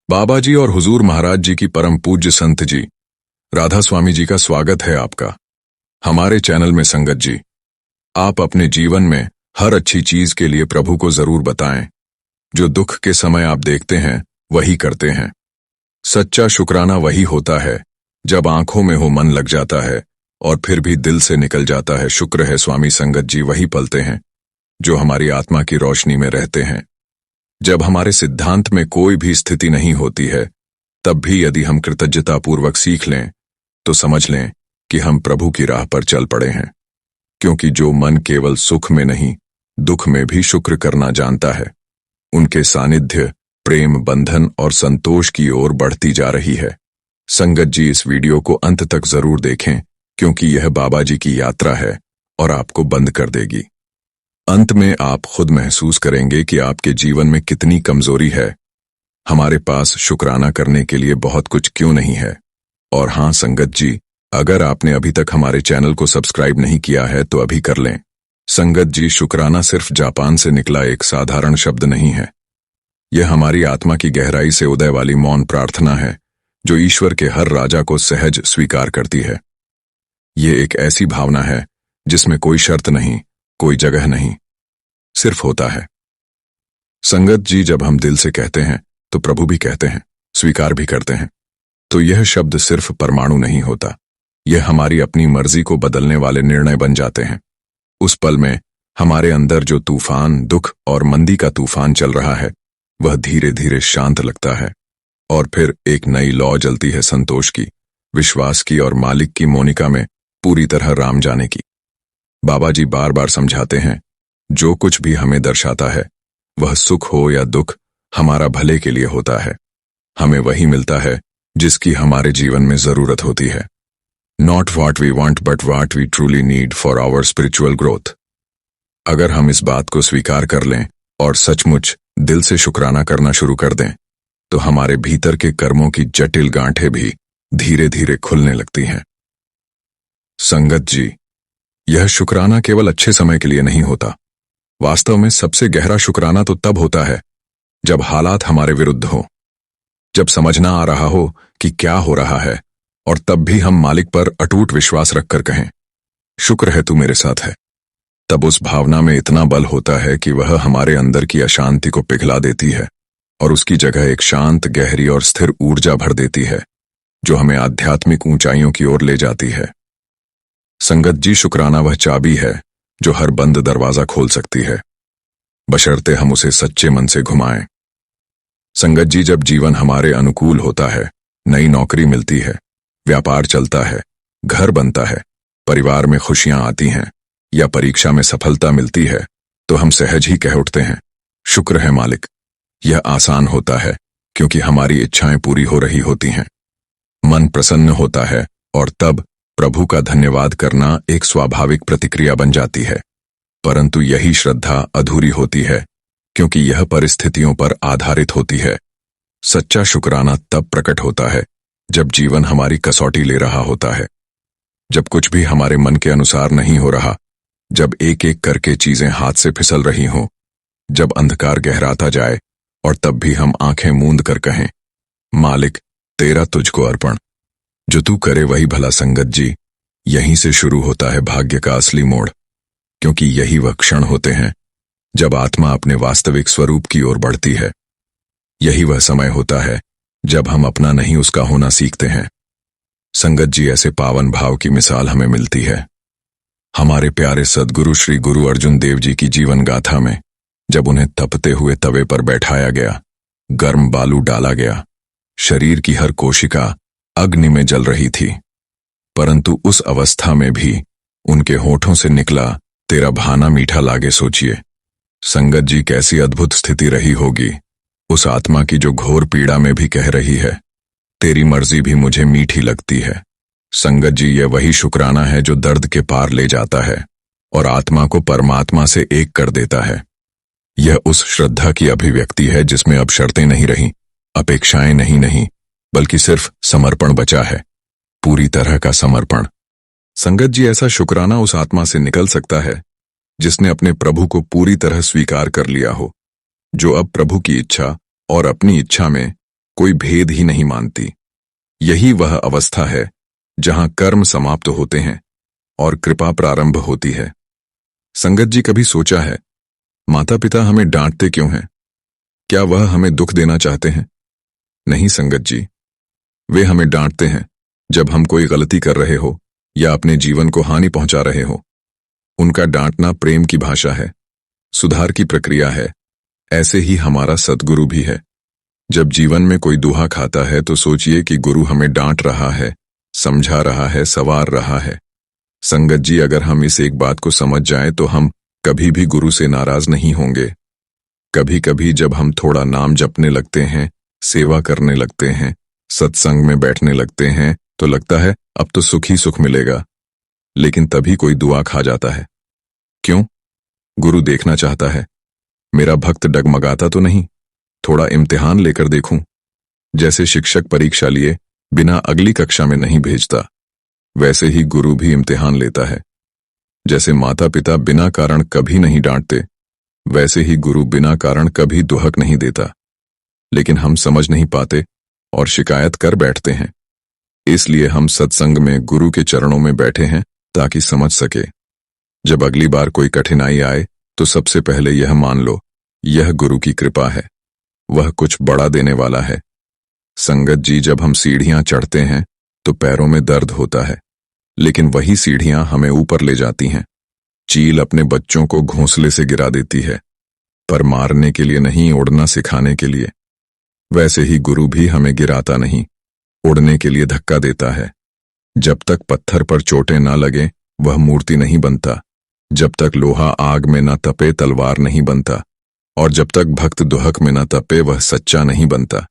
बाबा जी और हुजूर महाराज जी की परम पूज्य संत जी राधा स्वामी जी का स्वागत है आपका हमारे चैनल में। संगत जी, आप अपने जीवन में हर अच्छी चीज के लिए प्रभु को जरूर बताएं। जो दुख के समय आप देखते हैं वही करते हैं। सच्चा शुक्राना वही होता है जब आंखों में हो मन लग जाता है और फिर भी दिल से निकल जाता है। शुक्र है स्वामी संगत जी वही पलते हैं जो हमारी आत्मा की रोशनी में रहते हैं। जब हमारे सिद्धांत में कोई भी स्थिति नहीं होती है, तब भी यदि हम कृतज्ञतापूर्वक सीख लें तो समझ लें कि हम प्रभु की राह पर चल पड़े हैं। क्योंकि जो मन केवल सुख में नहीं दुख में भी शुक्र करना जानता है, उनके सानिध्य प्रेम बंधन और संतोष की ओर बढ़ती जा रही है। संगत जी, इस वीडियो को अंत तक जरूर देखें क्योंकि यह बाबा जी की यात्रा है और आपको बंद कर देगी। अंत में आप खुद महसूस करेंगे कि आपके जीवन में कितनी कमजोरी है। हमारे पास शुक्राना करने के लिए बहुत कुछ क्यों नहीं है। और हाँ संगत जी, अगर आपने अभी तक हमारे चैनल को सब्सक्राइब नहीं किया है तो अभी कर लें। संगत जी, शुक्राना सिर्फ जापान से निकला एक साधारण शब्द नहीं है। यह हमारी आत्मा की गहराई से उदय वाली मौन प्रार्थना है जो ईश्वर के हर राजा को सहज स्वीकार करती है। ये एक ऐसी भावना है जिसमें कोई शर्त नहीं, कोई जगह नहीं, सिर्फ होता है। संगत जी, जब हम दिल से कहते हैं तो प्रभु भी कहते हैं, स्वीकार भी करते हैं। तो यह शब्द सिर्फ परमाणु नहीं होता, यह हमारी अपनी मर्जी को बदलने वाले निर्णय बन जाते हैं। उस पल में हमारे अंदर जो तूफान, दुख और मंदी का तूफान चल रहा है, वह धीरे धीरे शांत लगता है और फिर एक नई लौ जलती है संतोष की, विश्वास की और मालिक की मोनिका में पूरी तरह राम जाने की। बाबा जी बार बार समझाते हैं, जो कुछ भी हमें दर्शाता है वह सुख हो या दुख हमारा भले के लिए होता है। हमें वही मिलता है जिसकी हमारे जीवन में जरूरत होती है। Not what we want but what we truly need for our spiritual growth. अगर हम इस बात को स्वीकार कर लें और सचमुच दिल से शुक्राना करना शुरू कर दें तो हमारे भीतर के कर्मों की जटिल गांठें भी धीरे धीरे खुलने लगती हैं। संगत जी, यह शुक्राना केवल अच्छे समय के लिए नहीं होता। वास्तव में सबसे गहरा शुक्राना तो तब होता है जब हालात हमारे विरुद्ध हो, जब समझ ना आ रहा हो कि क्या हो रहा है, और तब भी हम मालिक पर अटूट विश्वास रखकर कहें, शुक्र है तू मेरे साथ है। तब उस भावना में इतना बल होता है कि वह हमारे अंदर की अशांति को पिघला देती है और उसकी जगह एक शांत, गहरी और स्थिर ऊर्जा भर देती है जो हमें आध्यात्मिक ऊंचाइयों की ओर ले जाती है। संगत जी, शुक्राना वह चाबी है जो हर बंद दरवाजा खोल सकती है, बशर्ते हम उसे सच्चे मन से घुमाएं। संगत जी, जब जीवन हमारे अनुकूल होता है, नई नौकरी मिलती है, व्यापार चलता है, घर बनता है, परिवार में खुशियां आती हैं या परीक्षा में सफलता मिलती है, तो हम सहज ही कह उठते हैं, शुक्र है मालिक। यह आसान होता है क्योंकि हमारी इच्छाएं पूरी हो रही होती हैं, मन प्रसन्न होता है और तब प्रभु का धन्यवाद करना एक स्वाभाविक प्रतिक्रिया बन जाती है। परंतु यही श्रद्धा अधूरी होती है क्योंकि यह परिस्थितियों पर आधारित होती है। सच्चा शुक्राना तब प्रकट होता है जब जीवन हमारी कसौटी ले रहा होता है, जब कुछ भी हमारे मन के अनुसार नहीं हो रहा, जब एक एक करके चीजें हाथ से फिसल रही हों, जब अंधकार गहराता जाए और तब भी हम आंखें मूंद कर कहें, मालिक तेरा तुझको अर्पण, जो तू करे वही भला। संगत जी, यहीं से शुरू होता है भाग्य का असली मोड़, क्योंकि यही वह क्षण होते हैं जब आत्मा अपने वास्तविक स्वरूप की ओर बढ़ती है। यही वह समय होता है जब हम अपना नहीं उसका होना सीखते हैं। संगत जी, ऐसे पावन भाव की मिसाल हमें मिलती है हमारे प्यारे सद्गुरु श्री गुरु अर्जुन देव जी की जीवन गाथा में, जब उन्हें तपते हुए तवे पर बैठाया गया, गर्म बालू डाला गया, शरीर की हर कोशिका अग्नि में जल रही थी, परंतु उस अवस्था में भी उनके होठों से निकला, तेरा भाना मीठा लागे। सोचिए संगत जी, कैसी अद्भुत स्थिति रही होगी उस आत्मा की जो घोर पीड़ा में भी कह रही है, तेरी मर्जी भी मुझे मीठी लगती है। संगत जी, यह वही शुक्राना है जो दर्द के पार ले जाता है और आत्मा को परमात्मा से एक कर देता है। यह उस श्रद्धा की अभिव्यक्ति है जिसमें अब शर्तें नहीं रही, अपेक्षाएं नहीं, बल्कि सिर्फ समर्पण बचा है, पूरी तरह का समर्पण। संगत जी, ऐसा शुक्राना उस आत्मा से निकल सकता है जिसने अपने प्रभु को पूरी तरह स्वीकार कर लिया हो, जो अब प्रभु की इच्छा और अपनी इच्छा में कोई भेद ही नहीं मानती। यही वह अवस्था है जहां कर्म समाप्त होते हैं और कृपा प्रारंभ होती है। संगत जी, कभी सोचा है माता पिता हमें डांटते क्यों हैं? क्या वह हमें दुख देना चाहते हैं? नहीं संगत जी, वे हमें डांटते हैं जब हम कोई गलती कर रहे हो या अपने जीवन को हानि पहुंचा रहे हो। उनका डांटना प्रेम की भाषा है, सुधार की प्रक्रिया है। ऐसे ही हमारा सद्गुरु भी है। जब जीवन में कोई दुहा खाता है तो सोचिए कि गुरु हमें डांट रहा है, समझा रहा है, संवार रहा है। संगत जी, अगर हम इस एक बात को समझ जाएं तो हम कभी भी गुरु से नाराज नहीं होंगे। कभी कभी जब हम थोड़ा नाम जपने लगते हैं, सेवा करने लगते हैं, सत्संग में बैठने लगते हैं, तो लगता है अब तो सुख ही सुख मिलेगा। लेकिन तभी कोई दुआ खा जाता है। क्यों? गुरु देखना चाहता है मेरा भक्त डगमगाता तो नहीं, थोड़ा इम्तिहान लेकर देखूं। जैसे शिक्षक परीक्षा लिए बिना अगली कक्षा में नहीं भेजता, वैसे ही गुरु भी इम्तिहान लेता है। जैसे माता पिता बिना कारण कभी नहीं डांटते, वैसे ही गुरु बिना कारण कभी दुहक नहीं देता। लेकिन हम समझ नहीं पाते और शिकायत कर बैठते हैं। इसलिए हम सत्संग में गुरु के चरणों में बैठे हैं ताकि समझ सके। जब अगली बार कोई कठिनाई आए तो सबसे पहले यह मान लो, यह गुरु की कृपा है, वह कुछ बड़ा देने वाला है। संगत जी, जब हम सीढ़ियां चढ़ते हैं तो पैरों में दर्द होता है, लेकिन वही सीढ़ियां हमें ऊपर ले जाती हैं। चील अपने बच्चों को घोंसले से गिरा देती है, पर मारने के लिए नहीं, उड़ना सिखाने के लिए। वैसे ही गुरु भी हमें गिराता नहीं, उड़ने के लिए धक्का देता है। जब तक पत्थर पर चोटें ना लगे वह मूर्ति नहीं बनता, जब तक लोहा आग में न तपे तलवार नहीं बनता, और जब तक भक्त दुहक में न तपे वह सच्चा नहीं बनता।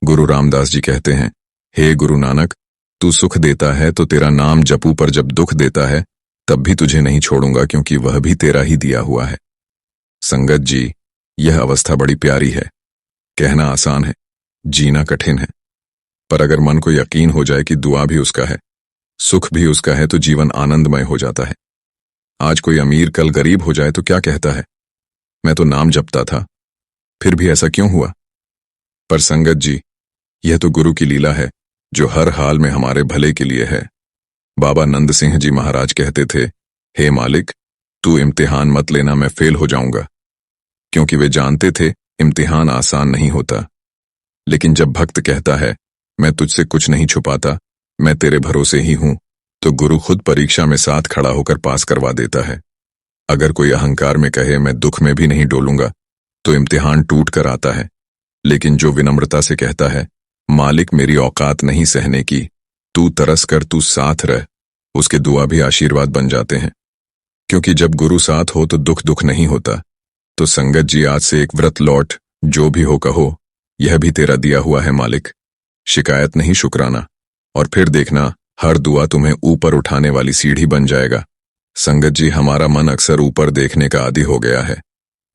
गुरु रामदास जी कहते हैं, हे गुरु नानक, तू सुख देता है तो तेरा नाम जपू, पर जब दुख देता है तब भी तुझे नहीं छोड़ूंगा, क्योंकि वह भी तेरा ही दिया हुआ है। संगत जी, यह अवस्था बड़ी प्यारी है। कहना आसान है, जीना कठिन है। पर अगर मन को यकीन हो जाए कि दुआ भी उसका है, सुख भी उसका है, तो जीवन आनंदमय हो जाता है। आज कोई अमीर कल गरीब हो जाए तो क्या कहता है, मैं तो नाम जपता था, फिर भी ऐसा क्यों हुआ? पर संगत जी, यह तो गुरु की लीला है जो हर हाल में हमारे भले के लिए है। बाबा नंद सिंह जी महाराज कहते थे, हे मालिक, तू इम्तिहान मत लेना, मैं फेल हो जाऊंगा। क्योंकि वे जानते थे इम्तिहान आसान नहीं होता। लेकिन जब भक्त कहता है, मैं तुझसे कुछ नहीं छुपाता, मैं तेरे भरोसे ही हूं, तो गुरु खुद परीक्षा में साथ खड़ा होकर पास करवा देता है। अगर कोई अहंकार में कहे मैं दुख में भी नहीं डोलूंगा, तो इम्तिहान टूट कर आता है। लेकिन जो विनम्रता से कहता है, मालिक मेरी औकात नहीं सहने की, तू तरस कर तू साथ रह, उसके दुआ भी आशीर्वाद बन जाते हैं। क्योंकि जब गुरु साथ हो तो दुख दुख नहीं होता। तो संगत जी, आज से एक व्रत लौट, जो भी हो कहो, यह भी तेरा दिया हुआ है मालिक। शिकायत नहीं, शुक्राना, और फिर देखना हर दुआ तुम्हें ऊपर उठाने वाली सीढ़ी बन जाएगा। संगत जी, हमारा मन अक्सर ऊपर देखने का आदी हो गया है,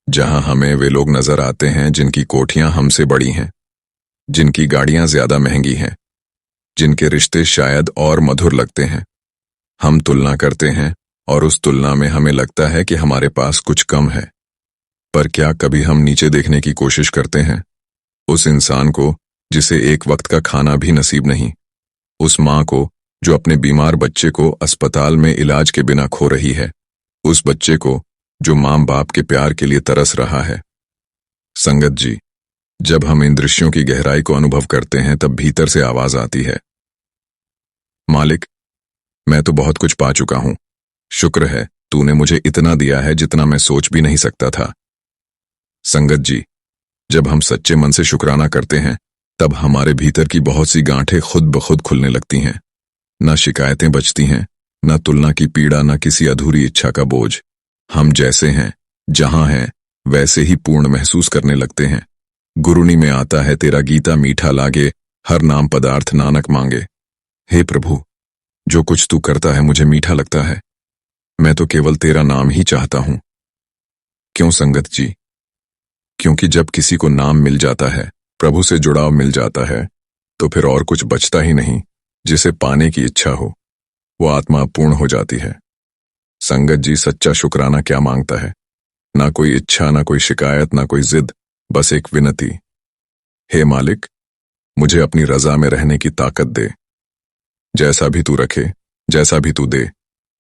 जहां हमें वे लोग नजर आते हैं जिनकी कोठियां हमसे बड़ी हैं, जिनकी गाड़ियां ज्यादा महंगी हैं, जिनके रिश्ते शायद और मधुर लगते हैं। हम तुलना करते हैं और उस तुलना में हमें लगता है कि हमारे पास कुछ कम है। पर क्या कभी हम नीचे देखने की कोशिश करते हैं? उस इंसान को जिसे एक वक्त का खाना भी नसीब नहीं, उस माँ को जो अपने बीमार बच्चे को अस्पताल में इलाज के बिना खो रही है, उस बच्चे को जो माँ बाप के प्यार के लिए तरस रहा है। संगत जी, जब हम इन दृश्यों की गहराई को अनुभव करते हैं तब भीतर से आवाज आती है, मालिक, मैं तो बहुत कुछ पा चुका हूं, शुक्र है तूने मुझे इतना दिया है जितना मैं सोच भी नहीं सकता था। संगत जी, जब हम सच्चे मन से शुक्राना करते हैं तब हमारे भीतर की बहुत सी गांठें खुद ब खुद खुलने लगती हैं। न शिकायतें बचती हैं, न तुलना की पीड़ा, न किसी अधूरी इच्छा का बोझ। हम जैसे हैं, जहां हैं, वैसे ही पूर्ण महसूस करने लगते हैं। गुरुनी में आता है, तेरा गीता मीठा लागे, हर नाम पदार्थ नानक मांगे। हे प्रभु, जो कुछ तू करता है मुझे मीठा लगता है। मैं तो केवल तेरा नाम ही चाहता हूं। क्यों संगत जी? क्योंकि जब किसी को नाम मिल जाता है, प्रभु से जुड़ाव मिल जाता है, तो फिर और कुछ बचता ही नहीं जिसे पाने की इच्छा हो। वो आत्मा पूर्ण हो जाती है। संगत जी, सच्चा शुक्राना क्या मांगता है? ना कोई इच्छा, ना कोई शिकायत, ना कोई जिद, बस एक विनती। हे मालिक, मुझे अपनी रजा में रहने की ताकत दे। जैसा भी तू रखे, जैसा भी तू दे,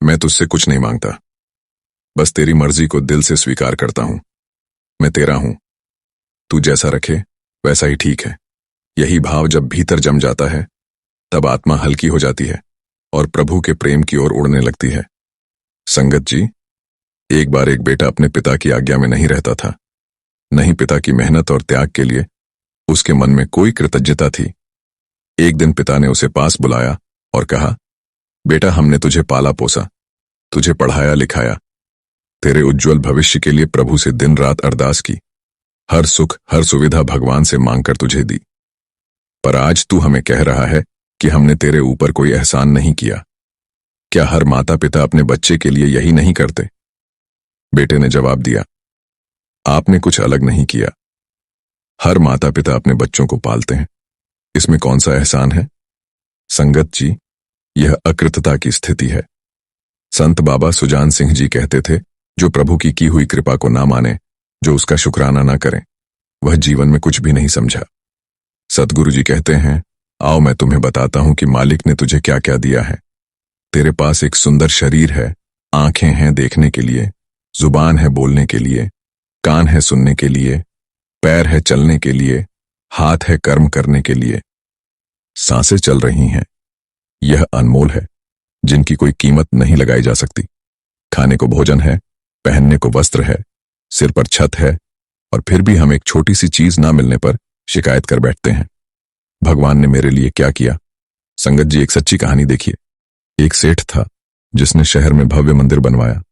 मैं तुझसे कुछ नहीं मांगता। बस तेरी मर्जी को दिल से स्वीकार करता हूं। मैं तेरा हूं, तू जैसा रखे वैसा ही ठीक है। यही भाव जब भीतर जम जाता है, तब आत्मा हल्की हो जाती है और प्रभु के प्रेम की ओर उड़ने लगती है। संगत जी, एक बार एक बेटा अपने पिता की आज्ञा में नहीं रहता था। नहीं पिता की मेहनत और त्याग के लिए उसके मन में कोई कृतज्ञता थी। एक दिन पिता ने उसे पास बुलाया और कहा, बेटा, हमने तुझे पाला पोसा, तुझे पढ़ाया लिखाया, तेरे उज्जवल भविष्य के लिए प्रभु से दिन रात अरदास की, हर सुख हर सुविधा भगवान से मांगकर तुझे दी। पर आज तू हमें कह रहा है कि हमने तेरे ऊपर कोई एहसान नहीं किया। क्या हर माता पिता अपने बच्चे के लिए यही नहीं करते? बेटे ने जवाब दिया, आपने कुछ अलग नहीं किया। हर माता पिता अपने बच्चों को पालते हैं, इसमें कौन सा एहसान है? संगत जी, यह अकृतता की स्थिति है। संत बाबा सुजान सिंह जी कहते थे, जो प्रभु की हुई कृपा को ना माने, जो उसका शुक्राना ना करें, वह जीवन में कुछ भी नहीं समझा। सतगुरु जी कहते हैं, आओ मैं तुम्हें बताता हूं कि मालिक ने तुझे क्या क्या दिया है। तेरे पास एक सुंदर शरीर है, आंखें हैं देखने के लिए, जुबान है बोलने के लिए, कान है सुनने के लिए, पैर है चलने के लिए, हाथ है कर्म करने के लिए, सांसें चल रही हैं। यह अनमोल है, जिनकी कोई कीमत नहीं लगाई जा सकती। खाने को भोजन है, पहनने को वस्त्र है, सिर पर छत है, और फिर भी हम एक छोटी सी चीज ना मिलने पर शिकायत कर बैठते हैं। भगवान ने मेरे लिए क्या किया? संगत जी, एक सच्ची कहानी देखिए। एक सेठ था जिसने शहर में भव्य मंदिर बनवाया,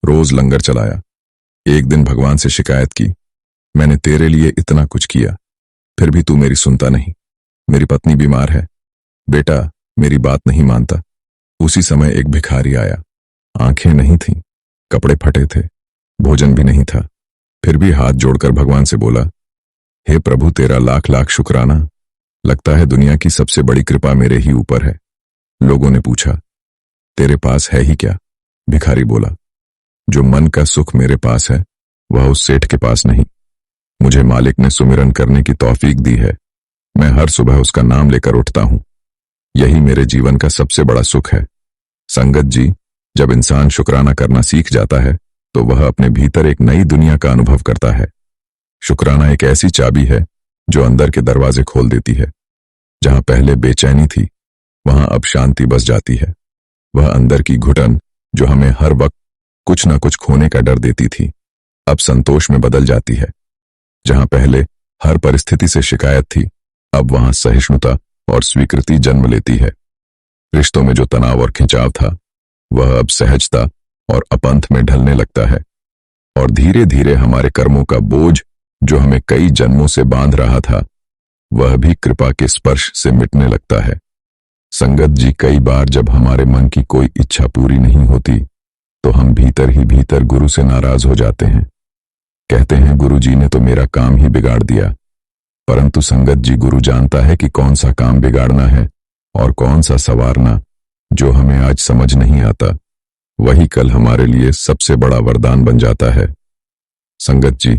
रोज लंगर चलाया। एक दिन भगवान से शिकायत की, मैंने तेरे लिए इतना कुछ किया, फिर भी तू मेरी सुनता नहीं। मेरी पत्नी बीमार है, बेटा मेरी बात नहीं मानता। उसी समय एक भिखारी आया, आंखें नहीं थीं, कपड़े फटे थे, भोजन भी नहीं था, फिर भी हाथ जोड़कर भगवान से बोला, हे प्रभु, तेरा लाख लाख शुक्राना। लगता है दुनिया की सबसे बड़ी कृपा मेरे ही ऊपर है। लोगों ने पूछा, तेरे पास है ही क्या? भिखारी बोला, जो मन का सुख मेरे पास है वह उस सेठ के पास नहीं। मुझे मालिक ने सुमिरन करने की तौफीक दी है। मैं हर सुबह उसका नाम लेकर उठता हूं। यही मेरे जीवन का सबसे बड़ा सुख है। संगत जी, जब इंसान शुक्राना करना सीख जाता है तो वह अपने भीतर एक नई दुनिया का अनुभव करता है। शुक्राना एक ऐसी चाबी है जो अंदर के दरवाजे खोल देती है। जहां पहले बेचैनी थी, वहां अब शांति बस जाती है। वह अंदर की घुटन जो हमें हर वक्त कुछ न कुछ खोने का डर देती थी, अब संतोष में बदल जाती है। जहां पहले हर परिस्थिति से शिकायत थी, अब वहां सहिष्णुता और स्वीकृति जन्म लेती है। रिश्तों में जो तनाव और खिंचाव था, वह अब सहजता और अपंथ में ढलने लगता है। और धीरे धीरे हमारे कर्मों का बोझ जो हमें कई जन्मों से बांध रहा था, वह भी कृपा के स्पर्श से मिटने लगता है। संगत जी, कई बार जब हमारे मन की कोई इच्छा पूरी नहीं होती, तो हम भीतर ही भीतर गुरु से नाराज हो जाते हैं। कहते हैं, गुरु जी ने तो मेरा काम ही बिगाड़ दिया। परंतु संगत जी, गुरु जानता है कि कौन सा काम बिगाड़ना है और कौन सा संवारना। जो हमें आज समझ नहीं आता, वही कल हमारे लिए सबसे बड़ा वरदान बन जाता है। संगत जी,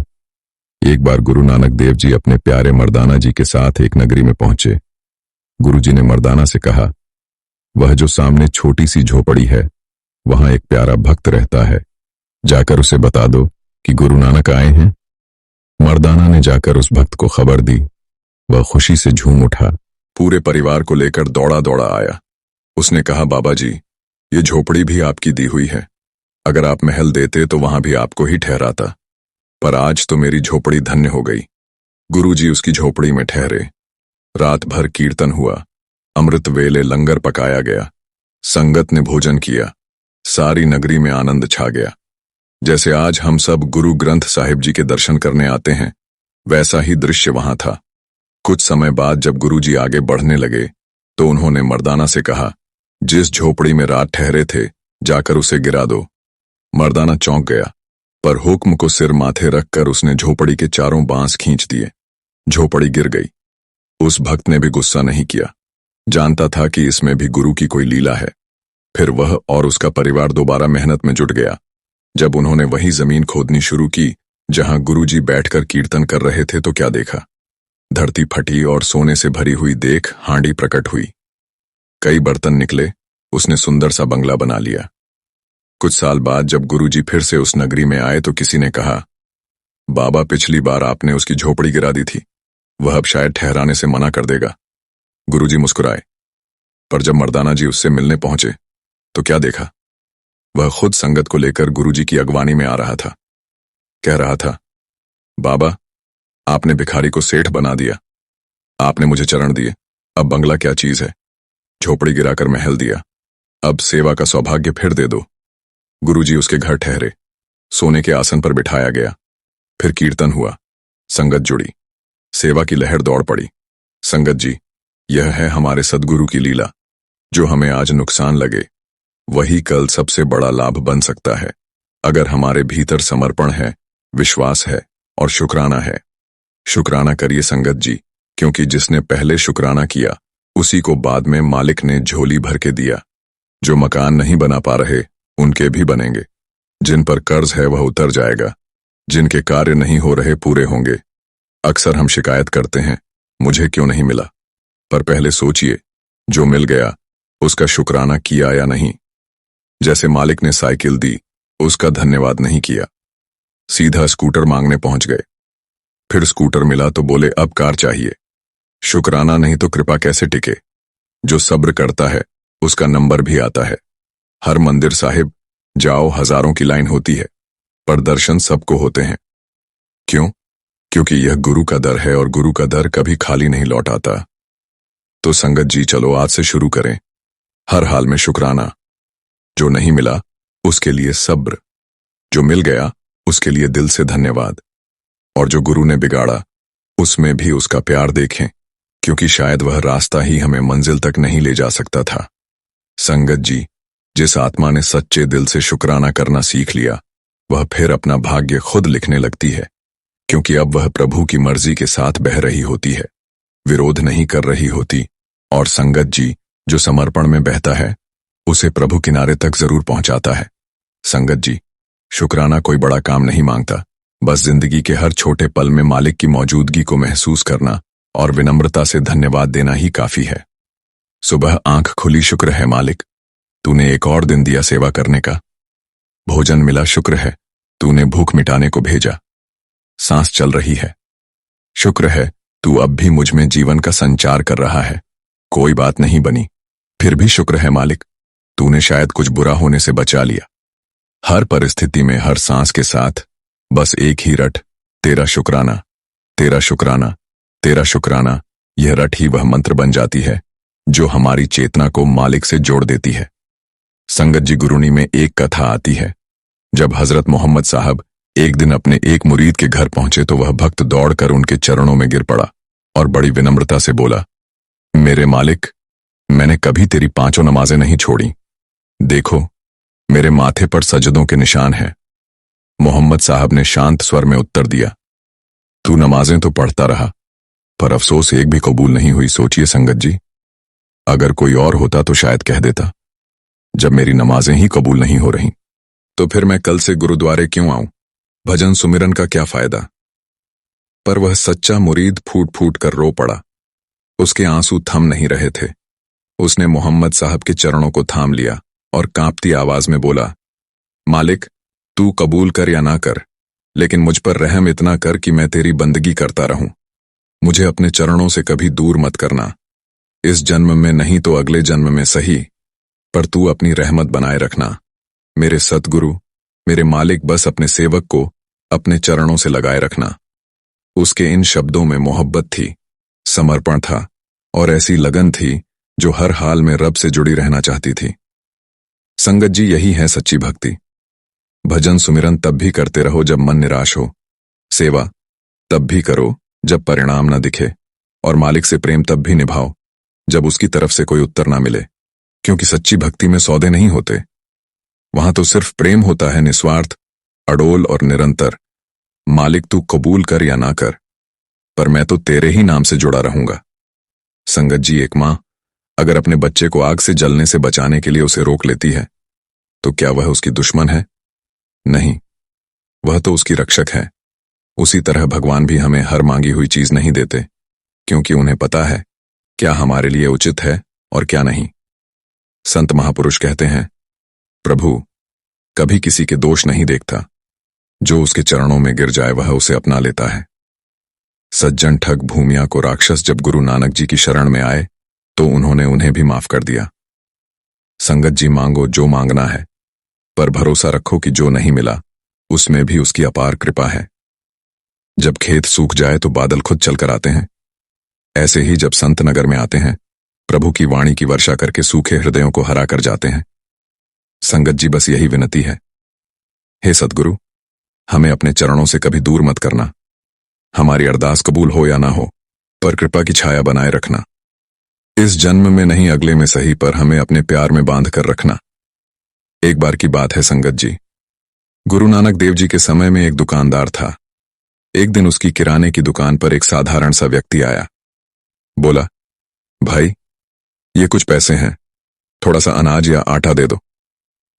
एक बार गुरु नानक देव जी अपने प्यारे मर्दाना जी के साथ एक नगरी में पहुंचे। गुरु जी ने मर्दाना से कहा, वह जो सामने छोटी सी झोपड़ी है, वहां एक प्यारा भक्त रहता है, जाकर उसे बता दो कि गुरु नानक आए हैं। मर्दाना ने जाकर उस भक्त को खबर दी। वह खुशी से झूम उठा, पूरे परिवार को लेकर दौड़ा दौड़ा आया। उसने कहा, बाबा जी, ये झोपड़ी भी आपकी दी हुई है। अगर आप महल देते तो वहां भी आपको ही ठहराता, पर आज तो मेरी झोपड़ी धन्य हो गई। गुरुजी उसकी झोपड़ी में ठहरे। रात भर कीर्तन हुआ, अमृत वेले लंगर पकाया गया, संगत ने भोजन किया, सारी नगरी में आनंद छा गया। जैसे आज हम सब गुरु ग्रंथ साहिब जी के दर्शन करने आते हैं, वैसा ही दृश्य वहां था। कुछ समय बाद जब गुरुजी आगे बढ़ने लगे तो उन्होंने मर्दाना से कहा, जिस झोपड़ी में रात ठहरे थे, जाकर उसे गिरा दो। मर्दाना चौंक गया, पर हुक्म को सिर माथे रखकर उसने झोपड़ी के चारों बांस खींच दिए। झोपड़ी गिर गई। उस भक्त ने भी गुस्सा नहीं किया, जानता था कि इसमें भी गुरु की कोई लीला है। फिर वह और उसका परिवार दोबारा मेहनत में जुट गया। जब उन्होंने वही जमीन खोदनी शुरू की जहां गुरुजी बैठकर कीर्तन कर रहे थे, तो क्या देखा? धरती फटी और सोने से भरी हुई देख हांडी प्रकट हुई। कई बर्तन निकले, उसने सुंदर सा बंगला बना लिया। कुछ साल बाद जब गुरुजी फिर से उस नगरी में आए तो किसी ने कहा, बाबा पिछली बार आपने उसकी झोपड़ी गिरा दी थी, वह अब शायद ठहराने से मना कर देगा। गुरुजी मुस्कुराए, पर जब मर्दाना जी उससे मिलने पहुंचे तो क्या देखा? वह खुद संगत को लेकर गुरुजी की अगवानी में आ रहा था। कह रहा था, बाबा, आपने भिखारी को सेठ बना दिया, आपने मुझे चरण दिए, अब बंगला क्या चीज है, झोपड़ी गिराकर महल दिया, अब सेवा का सौभाग्य फिर दे दो। गुरुजी उसके घर ठहरे, सोने के आसन पर बिठाया गया। फिर कीर्तन हुआ, संगत जुड़ी, सेवा की लहर दौड़ पड़ी। संगत जी, यह है हमारे सद्गुरु की लीला। जो हमें आज नुकसान लगे वही कल सबसे बड़ा लाभ बन सकता है, अगर हमारे भीतर समर्पण है, विश्वास है और शुक्राना है। शुक्राना करिए संगत जी, क्योंकि जिसने पहले शुक्राना किया उसी को बाद में मालिक ने झोली भर के दिया। जो मकान नहीं बना पा रहे उनके भी बनेंगे, जिन पर कर्ज है वह उतर जाएगा, जिनके कार्य नहीं हो रहे पूरे होंगे। अक्सर हम शिकायत करते हैं, मुझे क्यों नहीं मिला, पर पहले सोचिए, जो मिल गया उसका शुक्राना किया या नहीं। जैसे मालिक ने साइकिल दी, उसका धन्यवाद नहीं किया, सीधा स्कूटर मांगने पहुंच गए। फिर स्कूटर मिला तो बोले अब कार चाहिए। शुक्राना नहीं तो कृपा कैसे टिके? जो सब्र करता है उसका नंबर भी आता है। हर मंदिर साहिब जाओ हजारों की लाइन होती है, पर दर्शन सबको होते हैं। क्यों? क्योंकि यह गुरु का दर है और गुरु का दर कभी खाली नहीं लौट आता। तो संगत जी, चलो आज से शुरू करें, हर हाल में शुक्राना। जो नहीं मिला उसके लिए सब्र, जो मिल गया उसके लिए दिल से धन्यवाद, और जो गुरु ने बिगाड़ा उसमें भी उसका प्यार देखें, क्योंकि शायद वह रास्ता ही हमें मंजिल तक नहीं ले जा सकता था। संगत जी, जिस आत्मा ने सच्चे दिल से शुक्राना करना सीख लिया वह फिर अपना भाग्य खुद लिखने लगती है, क्योंकि अब वह प्रभु की मर्जी के साथ बह रही होती है, विरोध नहीं कर रही होती। और संगत जी, जो समर्पण में बहता है उसे प्रभु किनारे तक जरूर पहुंचाता है। संगत जी, शुक्राना कोई बड़ा काम नहीं मांगता, बस जिंदगी के हर छोटे पल में मालिक की मौजूदगी को महसूस करना और विनम्रता से धन्यवाद देना ही काफी है। सुबह आंख खुली, शुक्र है मालिक, तूने एक और दिन दिया सेवा करने का। भोजन मिला, शुक्र है, तूने भूख मिटाने को भेजा। सांस चल रही है, शुक्र है, तू अब भी मुझ में जीवन का संचार कर रहा है। कोई बात नहीं बनी, फिर भी शुक्र है मालिक, तूने शायद कुछ बुरा होने से बचा लिया। हर परिस्थिति में, हर सांस के साथ बस एक ही रट, तेरा शुक्राना, तेरा शुक्राना, तेरा शुक्राना। यह रट ही वह मंत्र बन जाती है जो हमारी चेतना को मालिक से जोड़ देती है। संगत जी, गुरुनी में एक कथा आती है। जब हजरत मोहम्मद साहब एक दिन अपने एक मुरीद के घर पहुंचे तो वह भक्त दौड़कर उनके चरणों में गिर पड़ा और बड़ी विनम्रता से बोला, मेरे मालिक, मैंने कभी तेरी 5 नमाजें नहीं छोड़ी। देखो, मेरे माथे पर सजदों के निशान हैं। मोहम्मद साहब ने शांत स्वर में उत्तर दिया, तू नमाजें तो पढ़ता रहा, पर अफसोस एक भी कबूल नहीं हुई। सोचिए संगत जी, अगर कोई और होता तो शायद कह देता, जब मेरी नमाजें ही कबूल नहीं हो रही तो फिर मैं कल से गुरुद्वारे क्यों आऊं? भजन सुमिरन का क्या फायदा? पर वह सच्चा मुरीद फूट फूट कर रो पड़ा। उसके आंसू थम नहीं रहे थे। उसने मोहम्मद साहब के चरणों को थाम लिया और कांपती आवाज में बोला, मालिक, तू कबूल कर या ना कर, लेकिन मुझ पर रहम इतना कर कि मैं तेरी बंदगी करता रहूं। मुझे अपने चरणों से कभी दूर मत करना। इस जन्म में नहीं तो अगले जन्म में सही, पर तू अपनी रहमत बनाए रखना। मेरे सतगुरु, मेरे मालिक, बस अपने सेवक को अपने चरणों से लगाए रखना। उसके इन शब्दों में मोहब्बत थी, समर्पण था और ऐसी लगन थी जो हर हाल में रब से जुड़ी रहना चाहती थी। संगत जी, यही है सच्ची भक्ति। भजन सुमिरन तब भी करते रहो जब मन निराश हो, सेवा तब भी करो जब परिणाम न दिखे, और मालिक से प्रेम तब भी निभाओ जब उसकी तरफ से कोई उत्तर ना मिले, क्योंकि सच्ची भक्ति में सौदे नहीं होते, वहां तो सिर्फ प्रेम होता है, निस्वार्थ, अडोल और निरंतर। मालिक, तू कबूल कर या ना कर, पर मैं तो तेरे ही नाम से जुड़ा रहूंगा। संगत जी, एक मां अगर अपने बच्चे को आग से जलने से बचाने के लिए उसे रोक लेती है तो क्या वह उसकी दुश्मन है? नहीं, वह तो उसकी रक्षक है। उसी तरह भगवान भी हमें हर मांगी हुई चीज नहीं देते, क्योंकि उन्हें पता है क्या हमारे लिए उचित है और क्या नहीं। संत महापुरुष कहते हैं, प्रभु कभी किसी के दोष नहीं देखता, जो उसके चरणों में गिर जाए वह उसे अपना लेता है। सज्जन ठग भूमिया को राक्षस जब गुरु नानक जी की शरण में आए तो उन्होंने उन्हें भी माफ कर दिया। संगत जी, मांगो जो मांगना है, पर भरोसा रखो कि जो नहीं मिला उसमें भी उसकी अपार कृपा है। जब खेत सूख जाए तो बादल खुद चलकर आते हैं, ऐसे ही जब संत नगर में आते हैं प्रभु की वाणी की वर्षा करके सूखे हृदयों को हरा कर जाते हैं। संगत जी, बस यही विनती है, हे सद्गुरु, हमें अपने चरणों से कभी दूर मत करना। हमारी अरदास कबूल हो या ना हो, पर कृपा की छाया बनाए रखना। इस जन्म में नहीं अगले में सही, पर हमें अपने प्यार में बांध कर रखना। एक बार की बात है संगत जी, गुरु नानक देव जी के समय में एक दुकानदार था। एक दिन उसकी किराने की दुकान पर एक साधारण सा व्यक्ति आया। बोला, भाई ये कुछ पैसे हैं, थोड़ा सा अनाज या आटा दे दो।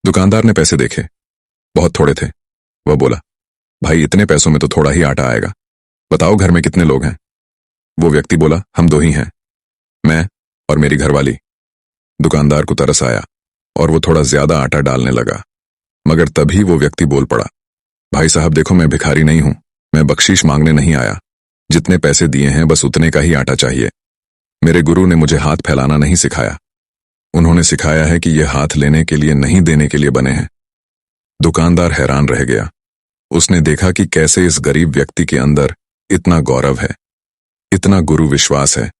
दुकानदार ने पैसे देखे, बहुत थोड़े थे। वह बोला, भाई इतने पैसों में तो थोड़ा ही आटा आएगा, बताओ घर में कितने लोग हैं। वो व्यक्ति बोला, हम दो ही हैं, मैं और मेरी घरवाली। दुकानदार को तरस आया और वो थोड़ा ज्यादा आटा डालने लगा, मगर तभी वो व्यक्ति बोल पड़ा, भाई साहब देखो, मैं भिखारी नहीं हूं, मैं बख्शीश मांगने नहीं आया, जितने पैसे दिए हैं बस उतने का ही आटा चाहिए। मेरे गुरु ने मुझे हाथ फैलाना नहीं सिखाया, उन्होंने सिखाया है कि ये हाथ लेने के लिए नहीं देने के लिए बने हैं। दुकानदार हैरान रह गया। उसने देखा कि कैसे इस गरीब व्यक्ति के अंदर इतना गौरव है, इतना गुरु विश्वास है।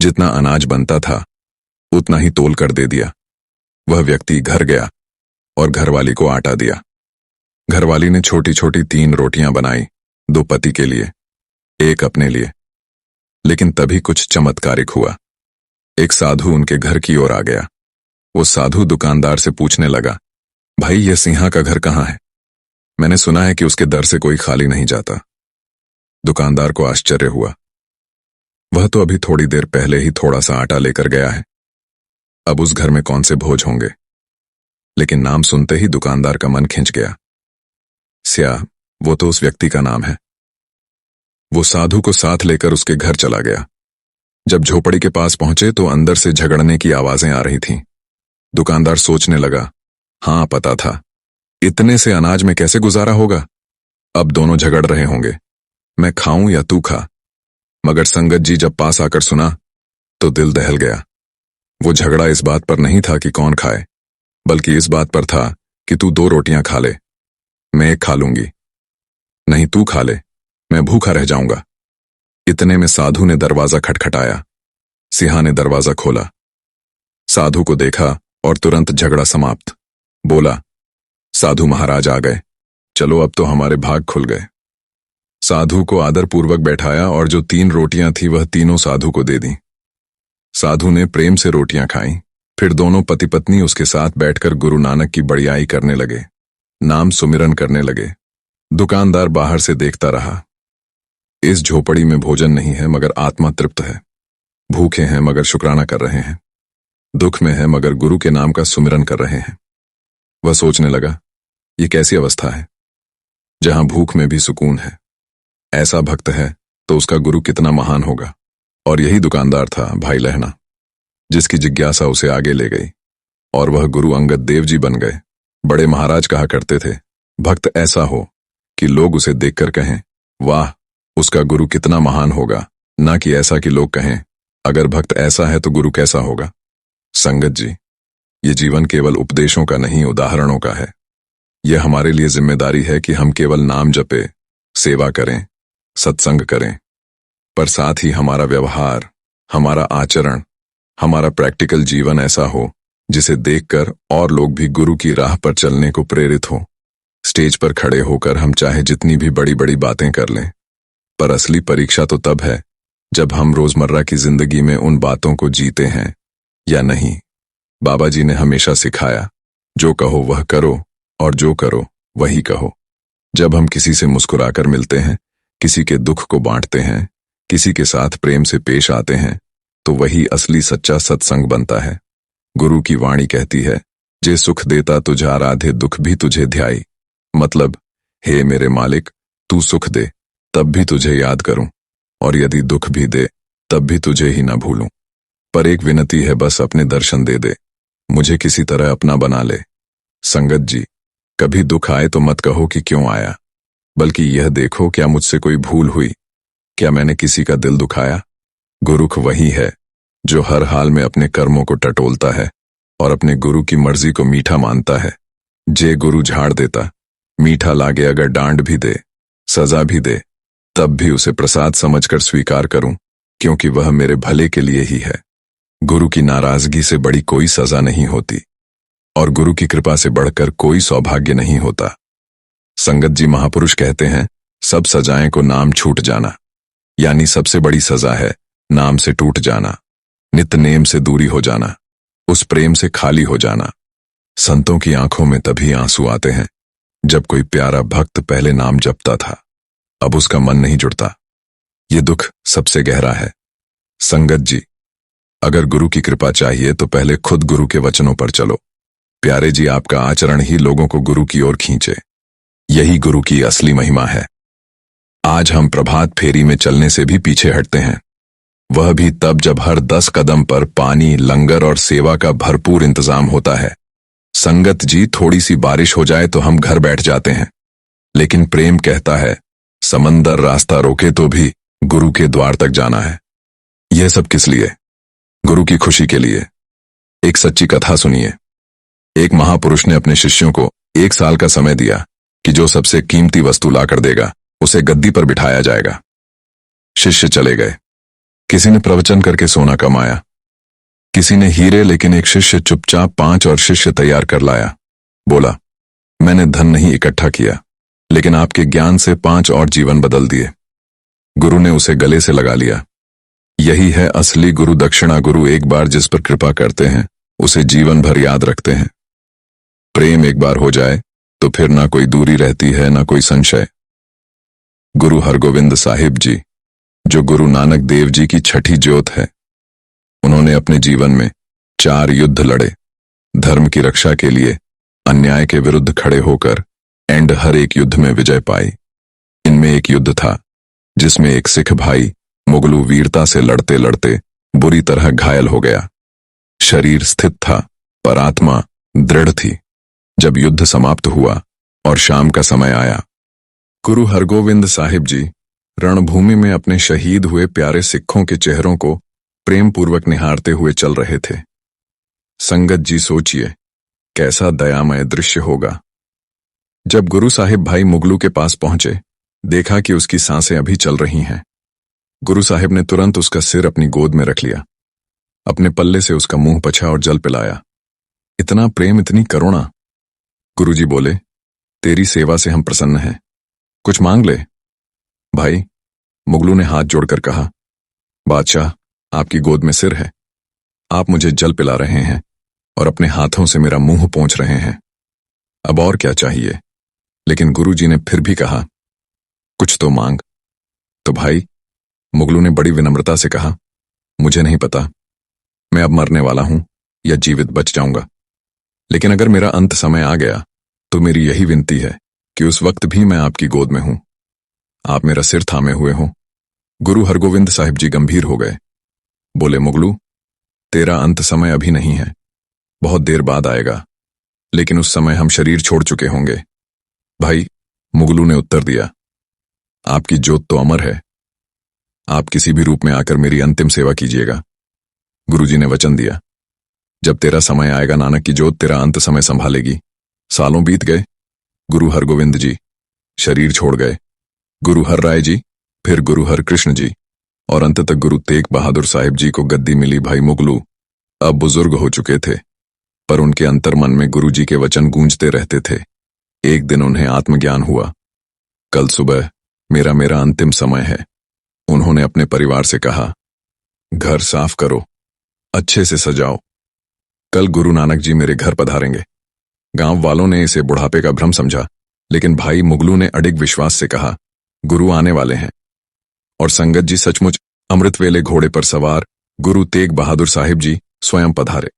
जितना अनाज बनता था उतना ही तोल कर दे दिया। वह व्यक्ति घर गया और घरवाली को आटा दिया। घरवाली ने छोटी छोटी 3 रोटियां बनाई, 2 पति के लिए, 1 अपने लिए। लेकिन तभी कुछ चमत्कारिक हुआ। एक साधु उनके घर की ओर आ गया। वो साधु दुकानदार से पूछने लगा, भाई ये सिंहा का घर कहाँ है? मैंने सुना है कि उसके दर से कोई खाली नहीं जाता। दुकानदार को आश्चर्य हुआ, वह तो अभी थोड़ी देर पहले ही थोड़ा सा आटा लेकर गया है, अब उस घर में कौन से भोज होंगे। लेकिन नाम सुनते ही दुकानदार का मन खिंच गया। स्या, वो तो उस व्यक्ति का नाम है। वो साधु को साथ लेकर उसके घर चला गया। जब झोपड़ी के पास पहुंचे तो अंदर से झगड़ने की आवाजें आ रही थीं। दुकानदार सोचने लगा, हाँ पता था, इतने से अनाज में कैसे गुजारा होगा। अब दोनों झगड़ रहे होंगे, मैं खाऊं या तू खा। मगर संगत जी जब पास आकर सुना तो दिल दहल गया। वो झगड़ा इस बात पर नहीं था कि कौन खाए, बल्कि इस बात पर था कि तू 2 रोटियां खा ले, मैं 1 खा लूंगी। नहीं तू खा ले, मैं भूखा रह जाऊंगा। इतने में साधु ने दरवाजा खटखटाया। सिंहा ने दरवाजा खोला, साधु को देखा और तुरंत झगड़ा समाप्त। बोला, साधु महाराज आ गए, चलो अब तो हमारे भाग खुल गए। साधु को आदरपूर्वक बैठाया और जो 3 रोटियां थी वह तीनों साधु को दे दी। साधु ने प्रेम से रोटियां खाईं। फिर दोनों पति पत्नी उसके साथ बैठकर गुरु नानक की बड़ियाई करने लगे, नाम सुमिरन करने लगे। दुकानदार बाहर से देखता रहा। इस झोपड़ी में भोजन नहीं है मगर आत्मा तृप्त है, भूखे हैं मगर शुक्राना कर रहे हैं, दुख में है मगर गुरु के नाम का सुमिरन कर रहे हैं। वह सोचने लगा, ये कैसी अवस्था है जहां भूख में भी सुकून है। ऐसा भक्त है तो उसका गुरु कितना महान होगा। और यही दुकानदार था भाई लहना, जिसकी जिज्ञासा उसे आगे ले गई और वह गुरु अंगद देव जी बन गए। बड़े महाराज कहा करते थे, भक्त ऐसा हो कि लोग उसे देखकर कहें, वाह उसका गुरु कितना महान होगा, ना कि ऐसा कि लोग कहें, अगर भक्त ऐसा है तो गुरु कैसा होगा। संगत जी, ये जीवन केवल उपदेशों का नहीं, उदाहरणों का है। यह हमारे लिए जिम्मेदारी है कि हम केवल नाम जपे, सेवा करें, सत्संग करें, पर साथ ही हमारा व्यवहार, हमारा आचरण, हमारा प्रैक्टिकल जीवन ऐसा हो जिसे देखकर और लोग भी गुरु की राह पर चलने को प्रेरित हो। स्टेज पर खड़े होकर हम चाहे जितनी भी बड़ी बड़ी बातें कर लें, पर असली परीक्षा तो तब है जब हम रोजमर्रा की जिंदगी में उन बातों को जीते हैं या नहीं। बाबा जी ने हमेशा सिखाया, जो कहो वह करो और जो करो वही कहो। जब हम किसी से मुस्कुराकर मिलते हैं, किसी के दुख को बांटते हैं, किसी के साथ प्रेम से पेश आते हैं, तो वही असली सच्चा सत्संग बनता है। गुरु की वाणी कहती है, जे सुख देता तुझ आराधे दुख भी तुझे ध्याई। मतलब, हे मेरे मालिक, तू सुख दे तब भी तुझे याद करूं, और यदि दुख भी दे तब भी तुझे ही ना भूलूं। पर एक विनती है, बस अपने दर्शन दे दे, मुझे किसी तरह अपना बना ले। संगत जी, कभी दुख आए तो मत कहो कि क्यों आया, बल्कि यह देखो क्या मुझसे कोई भूल हुई, क्या मैंने किसी का दिल दुखाया। गुरुख वही है जो हर हाल में अपने कर्मों को टटोलता है और अपने गुरु की मर्जी को मीठा मानता है। जे गुरु झाड़ देता, मीठा लागे अगर डांट भी दे, सजा भी दे, तब भी उसे प्रसाद समझकर स्वीकार करूं, क्योंकि वह मेरे भले के लिए ही है। गुरु की नाराजगी से बड़ी कोई सजा नहीं होती और गुरु की कृपा से बढ़कर कोई सौभाग्य नहीं होता। संगत जी, महापुरुष कहते हैं, सब सजाएं को नाम छूट जाना, यानी सबसे बड़ी सजा है नाम से टूट जाना, नित नेम से दूरी हो जाना, उस प्रेम से खाली हो जाना। संतों की आंखों में तभी आंसू आते हैं जब कोई प्यारा भक्त पहले नाम जपता था, अब उसका मन नहीं जुड़ता। ये दुख सबसे गहरा है। संगत जी, अगर गुरु की कृपा चाहिए तो पहले खुद गुरु के वचनों पर चलो। प्यारे जी, आपका आचरण ही लोगों को गुरु की ओर खींचे, यही गुरु की असली महिमा है। आज हम प्रभात फेरी में चलने से भी पीछे हटते हैं, वह भी तब जब हर 10 कदम पर पानी, लंगर और सेवा का भरपूर इंतजाम होता है। संगत जी, थोड़ी सी बारिश हो जाए तो हम घर बैठ जाते हैं, लेकिन प्रेम कहता है समंदर रास्ता रोके तो भी गुरु के द्वार तक जाना है। यह सब किस लिए? गुरु की खुशी के लिए। एक सच्ची कथा सुनिए। एक महापुरुष ने अपने शिष्यों को 1 साल का समय दिया कि जो सबसे कीमती वस्तु लाकर देगा उसे गद्दी पर बिठाया जाएगा। शिष्य चले गए। किसी ने प्रवचन करके सोना कमाया, किसी ने हीरे, लेकिन एक शिष्य चुपचाप 5 और शिष्य तैयार कर लाया। बोला, मैंने धन नहीं इकट्ठा किया, लेकिन आपके ज्ञान से 5 और जीवन बदल दिए। गुरु ने उसे गले से लगा लिया। यही है असली गुरु दक्षिणा। गुरु एक बार जिस पर कृपा करते हैं उसे जीवन भर याद रखते हैं। प्रेम एक बार हो जाए तो फिर ना कोई दूरी रहती है, ना कोई संशय। गुरु हरगोविंद साहिब जी, जो गुरु नानक देव जी की छठी ज्योत है, उन्होंने अपने जीवन में 4 युद्ध लड़े। धर्म की रक्षा के लिए अन्याय के विरुद्ध खड़े होकर एंड हर एक युद्ध में विजय पाई। इनमें एक युद्ध था जिसमें एक सिख भाई मुगलू वीरता से लड़ते लड़ते बुरी तरह घायल हो गया। शरीर स्थित था पर आत्मा दृढ़ थी। जब युद्ध समाप्त हुआ और शाम का समय आया, गुरु हरगोविंद साहिब जी रणभूमि में अपने शहीद हुए प्यारे सिखों के चेहरों को प्रेम पूर्वक निहारते हुए चल रहे थे। संगत जी, सोचिए कैसा दयामय दृश्य होगा। जब गुरु साहिब भाई मुगलू के पास पहुंचे, देखा कि उसकी सांसें अभी चल रही हैं। गुरु साहिब ने तुरंत उसका सिर अपनी गोद में रख लिया, अपने पल्ले से उसका मुंह पोंछा और जल पिलाया। इतना प्रेम, इतनी करुणा। गुरुजी बोले, तेरी सेवा से हम प्रसन्न हैं, कुछ मांग ले। भाई, मुगलू ने हाथ जोड़कर कहा, बादशाह, आपकी गोद में सिर है, आप मुझे जल पिला रहे हैं और अपने हाथों से मेरा मुंह पोंछ रहे हैं, अब और क्या चाहिए? लेकिन गुरुजी ने फिर भी कहा, कुछ तो मांग। तो भाई, मुगलू ने बड़ी विनम्रता से कहा, मुझे नहीं पता मैं अब मरने वाला हूं या जीवित बच जाऊंगा, लेकिन अगर मेरा अंत समय आ गया तो मेरी यही विनती है कि उस वक्त भी मैं आपकी गोद में हूं, आप मेरा सिर थामे हुए हों। गुरु हरगोविंद साहिब जी गंभीर हो गए। बोले, मुगलू, तेरा अंत समय अभी नहीं है, बहुत देर बाद आएगा, लेकिन उस समय हम शरीर छोड़ चुके होंगे। भाई, मुगलू ने उत्तर दिया, आपकी ज्योत तो अमर है, आप किसी भी रूप में आकर मेरी अंतिम सेवा कीजिएगा। गुरुजी ने वचन दिया, जब तेरा समय आएगा नानक की ज्योत तेरा अंत समय संभालेगी। सालों बीत गए। गुरु हरगोविंद जी शरीर छोड़ गए। गुरु हर राय जी, फिर गुरु हर कृष्ण जी और अंततः गुरु तेग बहादुर साहिब जी को गद्दी मिली। भाई मुगलू अब बुजुर्ग हो चुके थे, पर उनके अंतर्मन में गुरु जी के वचन गूंजते रहते थे। एक दिन उन्हें आत्मज्ञान हुआ, कल सुबह मेरा मेरा अंतिम समय है। उन्होंने अपने परिवार से कहा, घर साफ करो, अच्छे से सजाओ, कल गुरु नानक जी मेरे घर पधारेंगे। गांव वालों ने इसे बुढ़ापे का भ्रम समझा, लेकिन भाई मुगलू ने अडिग विश्वास से कहा, गुरु आने वाले हैं। और संगत जी, सचमुच अमृत वेले घोड़े पर सवार गुरु तेग बहादुर साहिब जी स्वयं पधारे।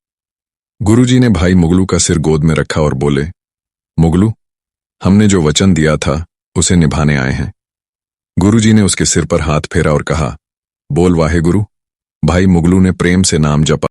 गुरुजी ने भाई मुगलू का सिर गोद में रखा और बोले, मुगलू, हमने जो वचन दिया था उसे निभाने आए हैं। गुरुजी ने उसके सिर पर हाथ फेरा और कहा, बोल वाहे गुरु, भाई मुगलू ने प्रेम से नाम जपा।